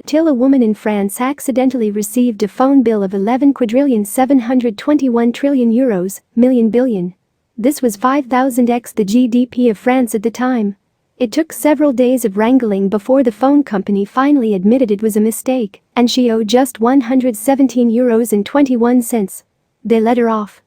Till a woman in France accidentally received a phone bill of 11,721 trillion euros, million billion. This was 5,000x the GDP of France at the time. It took several days of wrangling before the phone company finally admitted it was a mistake, and she owed just 117 euros and 21 cents. They let her off.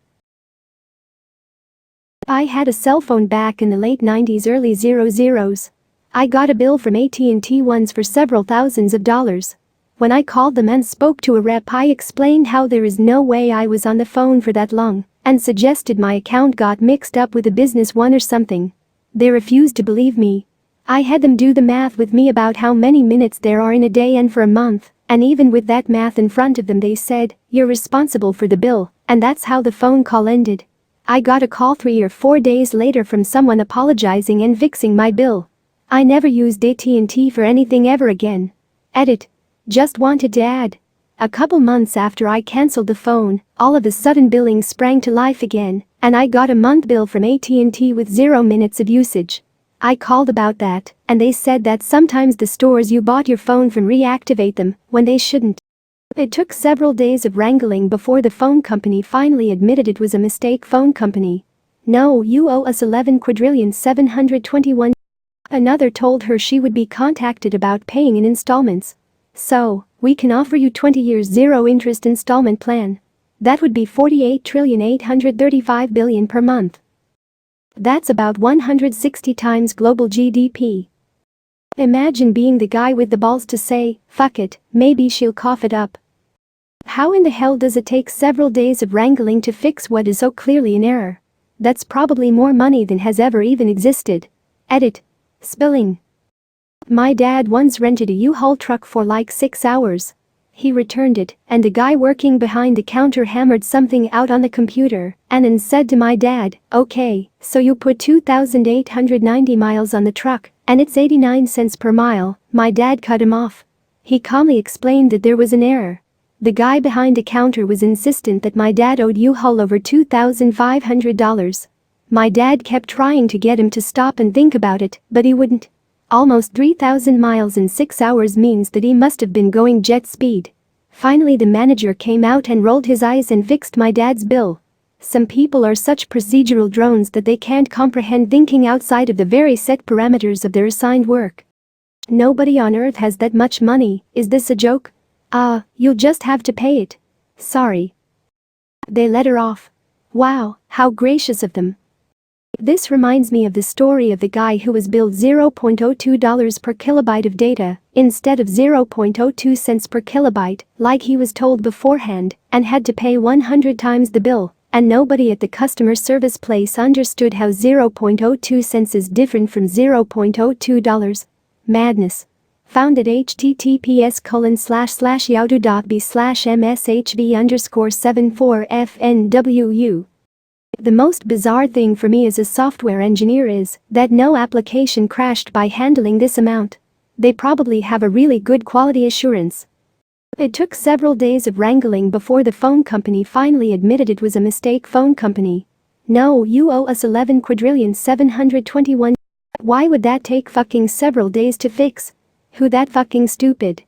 I had a cell phone back in the late 90s, early 00s. I got a bill from AT&T once for several thousands of dollars. When I called them and spoke to a rep, I explained how there is no way I was on the phone for that long and suggested my account got mixed up with a business one or something. They refused to believe me. I had them do the math with me about how many minutes there are in a day and for a month, and even with that math in front of them they said, "You're responsible for the bill," and that's how the phone call ended. I got a call 3 or 4 days later from someone apologizing and fixing my bill. I never used AT&T for anything ever again. Edit. Just wanted to add. A couple months after I cancelled the phone, all of a sudden billing sprang to life again, and I got a month bill from AT&T with 0 minutes of usage. I called about that, and they said that sometimes the stores you bought your phone from reactivate them when they shouldn't. It took several days of wrangling before the phone company finally admitted it was a mistake. Phone company. No, you owe us 11,721. Another told her she would be contacted about paying in installments. So, we can offer you 20 years zero interest installment plan. That would be 48,835 billion per month. That's about 160 times global GDP. Imagine being the guy with the balls to say, "Fuck it, maybe she'll cough it up." How in the hell does it take several days of wrangling to fix what is so clearly an error? That's probably more money than has ever even existed. Edit. Spilling. My dad once rented a U-Haul truck for like 6 hours. He returned it, and a guy working behind the counter hammered something out on the computer and then said to my dad, "Okay, so you put 2,890 miles on the truck, and it's 89 cents per mile." My dad cut him off. He calmly explained that there was an error. The guy behind the counter was insistent that my dad owed U-Haul over $2,500. My dad kept trying to get him to stop and think about it, but he wouldn't. Almost 3,000 miles in 6 hours means that he must have been going jet speed. Finally the manager came out and rolled his eyes and fixed my dad's bill. Some people are such procedural drones that they can't comprehend thinking outside of the very set parameters of their assigned work. Nobody on earth has that much money. Is this a joke? You'll just have to pay it. Sorry. They let her off. Wow, how gracious of them. This reminds me of the story of the guy who was billed $0.02 per kilobyte of data instead of 0.02 cents per kilobyte, like he was told beforehand, and had to pay 100 times the bill, and nobody at the customer service place understood how 0.02 cents is different from $0.02. Madness. Found at https://yahoo.be/mshv_74fnwu. The most bizarre thing for me as a software engineer is that no application crashed by handling this amount. They probably have a really good quality assurance. It took several days of wrangling before the phone company finally admitted it was a mistake. Phone company. No, you owe us 11,721. Why would that take fucking several days to fix? Who that fucking stupid?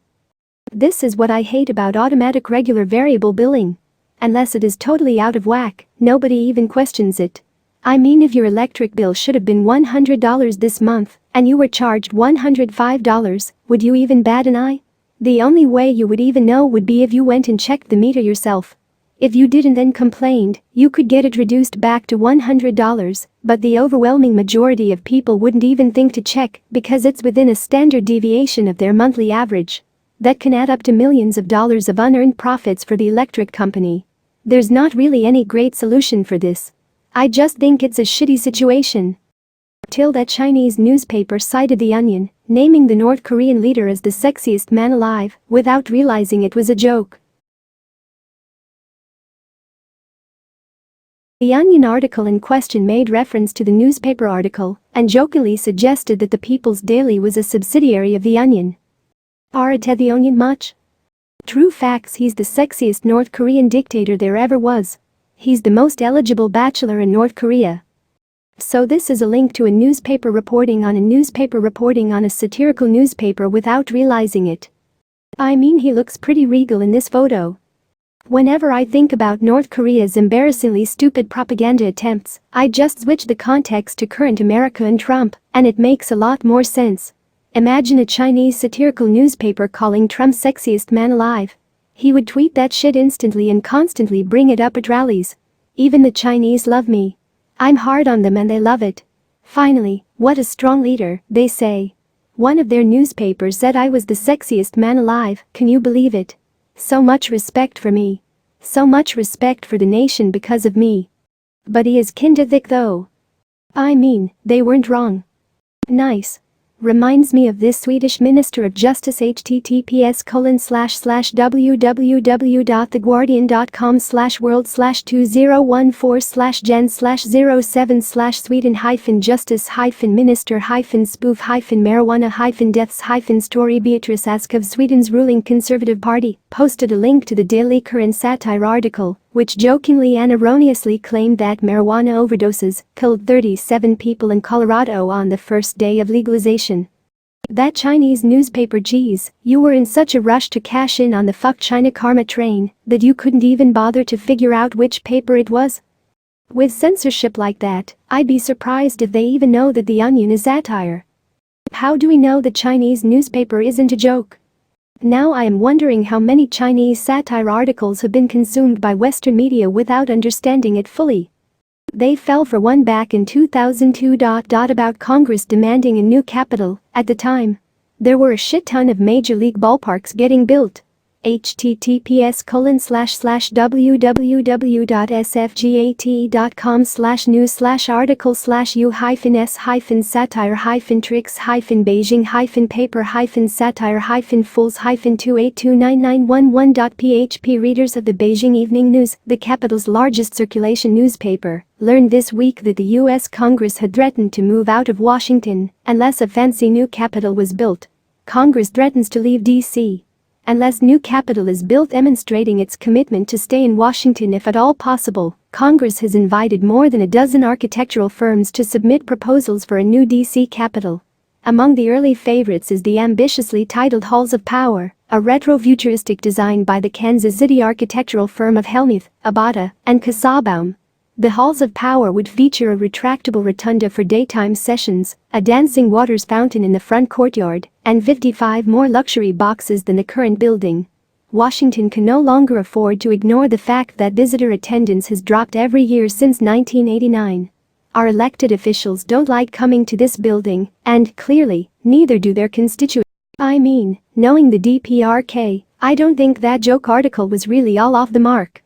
This is what I hate about automatic regular variable billing. Unless it is totally out of whack, nobody even questions it. I mean, if your electric bill should have been $100 this month and you were charged $105, would you even bat an eye? The only way you would even know would be if you went and checked the meter yourself. If you didn't then complained, you could get it reduced back to $100, but the overwhelming majority of people wouldn't even think to check because it's within a standard deviation of their monthly average. That can add up to millions of dollars of unearned profits for the electric company. There's not really any great solution for this. I just think it's a shitty situation. Till that Chinese newspaper cited The Onion, naming the North Korean leader as the sexiest man alive, without realizing it was a joke. The Onion article in question made reference to the newspaper article and jokingly suggested that the People's Daily was a subsidiary of The Onion. Are it The Onion much? True facts: he's the sexiest North Korean dictator there ever was. He's the most eligible bachelor in North Korea. So this is a link to a newspaper reporting on a satirical newspaper without realizing it. I mean, he looks pretty regal in this photo. Whenever I think about North Korea's embarrassingly stupid propaganda attempts, I just switch the context to current America and Trump, and it makes a lot more sense. Imagine a Chinese satirical newspaper calling Trump sexiest man alive. He would tweet that shit instantly and constantly bring it up at rallies. Even the Chinese love me. I'm hard on them and they love it. Finally, what a strong leader, they say. One of their newspapers said I was the sexiest man alive, can you believe it? So much respect for me. So much respect for the nation because of me. But he is kinda thick though. I mean, they weren't wrong. Nice. Reminds me of this Swedish Minister of Justice https://www.thegUardian.com/world/2014/gen/074/spoof-marijuana-deaths-story. Beatrice Ask of Sweden's ruling Conservative Party posted a link to the Daily Current satire article, which jokingly and erroneously claimed that marijuana overdoses killed 37 people in Colorado on the first day of legalization. That Chinese newspaper, geez, you were in such a rush to cash in on the fuck China karma train that you couldn't even bother to figure out which paper it was? With censorship like that, I'd be surprised if they even know that The Onion is satire. How do we know the Chinese newspaper isn't a joke? Now I am wondering how many Chinese satire articles have been consumed by Western media without understanding it fully. They fell for one back in 2002. About Congress demanding a new capital. At the time, there were a shit ton of major league ballparks getting built. https://www.sfgat.com/news/article/u-s-satire-tricks-beijing-paper-fools-paper-28299111.php. Readers of the Beijing Evening News, the capital's largest circulation newspaper, learned this week that the U.S. Congress had threatened to move out of Washington unless a fancy new capital was built. Congress threatens to leave D.C. unless new capital is built, demonstrating its commitment to stay in Washington if at all possible. Congress has invited more than a dozen architectural firms to submit proposals for a new D.C. capital. Among the early favorites is the ambitiously titled Halls of Power, a retro-futuristic design by the Kansas City architectural firm of Hellmuth, Abada, and Casaubon. The Halls of Power would feature a retractable rotunda for daytime sessions, a dancing waters fountain in the front courtyard, and 55 more luxury boxes than the current building. Washington can no longer afford to ignore the fact that visitor attendance has dropped every year since 1989. Our elected officials don't like coming to this building, and, clearly, neither do their constituents. I mean, knowing the DPRK, I don't think that joke article was really all off the mark.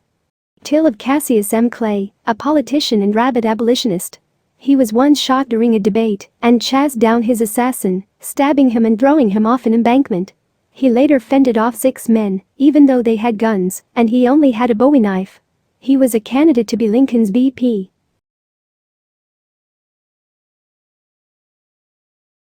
Tale of Cassius M. Clay, a politician and rabid abolitionist. He was once shot during a debate and chased down his assassin, stabbing him and throwing him off an embankment. He later fended off 6 men, even though they had guns, and he only had a Bowie knife. He was a candidate to be Lincoln's VP.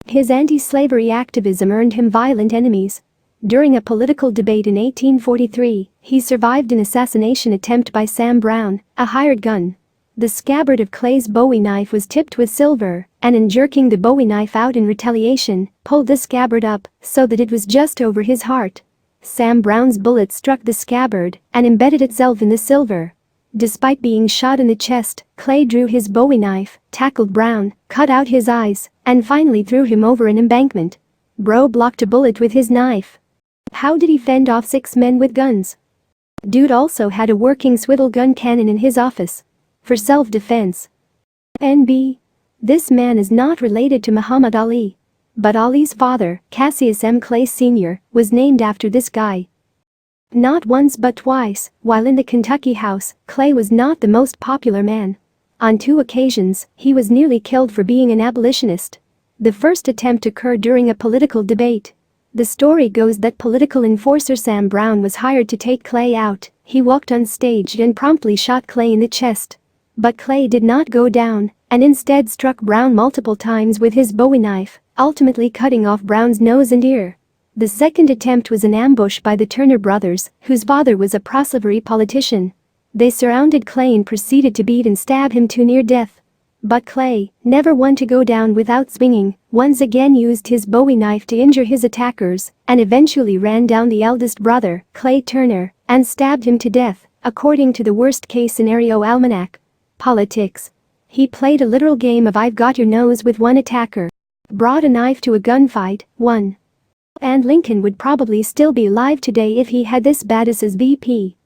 His anti-slavery activism earned him violent enemies. During a political debate in 1843, he survived an assassination attempt by Sam Brown, a hired gun. The scabbard of Clay's Bowie knife was tipped with silver, and in jerking the Bowie knife out in retaliation, pulled the scabbard up so that it was just over his heart. Sam Brown's bullet struck the scabbard and embedded itself in the silver. Despite being shot in the chest, Clay drew his Bowie knife, tackled Brown, cut out his eyes, and finally threw him over an embankment. Bro blocked a bullet with his knife. How did he fend off 6 men with guns? Dude also had a working swivel gun cannon in his office. For self-defense. NB. This man is not related to Muhammad Ali. But Ali's father, Cassius M. Clay Sr., was named after this guy. Not once but twice, while in the Kentucky House, Clay was not the most popular man. On 2 occasions, he was nearly killed for being an abolitionist. The first attempt occurred during a political debate. The story goes that political enforcer Sam Brown was hired to take Clay out. He walked on stage and promptly shot Clay in the chest. But Clay did not go down, and instead struck Brown multiple times with his Bowie knife, ultimately cutting off Brown's nose and ear. The second attempt was an ambush by the Turner brothers, whose father was a pro-slavery politician. They surrounded Clay and proceeded to beat and stab him to near death. But Clay, never one to go down without swinging, once again used his Bowie knife to injure his attackers and eventually ran down the eldest brother, Clay Turner, and stabbed him to death, according to the worst-case scenario almanac. Politics. He played a literal game of I've got your nose with one attacker. Brought a knife to a gunfight, won. And Lincoln would probably still be alive today if he had this badass as VP.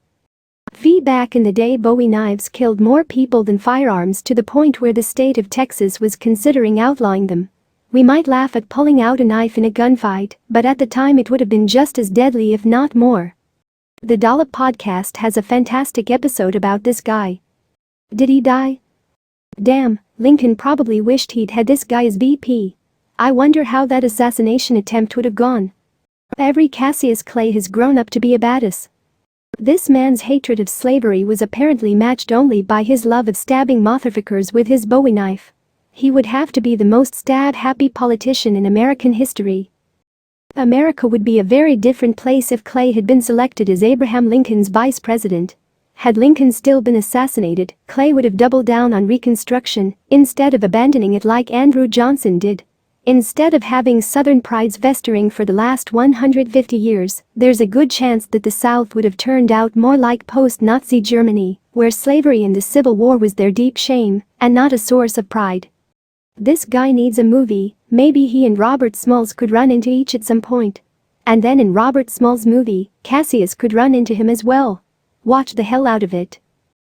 Back in the day, Bowie knives killed more people than firearms, to the point where the state of Texas was considering outlawing them. We might laugh at pulling out a knife in a gunfight, but at the time it would have been just as deadly, if not more. The Dollop podcast has a fantastic episode about this guy. Did he die? Damn, Lincoln probably wished he'd had this guy as VP. I wonder how that assassination attempt would have gone. Every Cassius Clay has grown up to be a badass. This man's hatred of slavery was apparently matched only by his love of stabbing motherfuckers with his Bowie knife. He would have to be the most stab-happy politician in American history. America would be a very different place if Clay had been selected as Abraham Lincoln's vice president. Had Lincoln still been assassinated, Clay would have doubled down on Reconstruction instead of abandoning it like Andrew Johnson did. Instead of having Southern prides festering for the last 150 years, there's a good chance that the South would have turned out more like post-Nazi Germany, where slavery and the Civil War was their deep shame and not a source of pride. This guy needs a movie. Maybe he and Robert Smalls could run into each at some point. And then in Robert Smalls' movie, Cassius could run into him as well. Watch the hell out of it.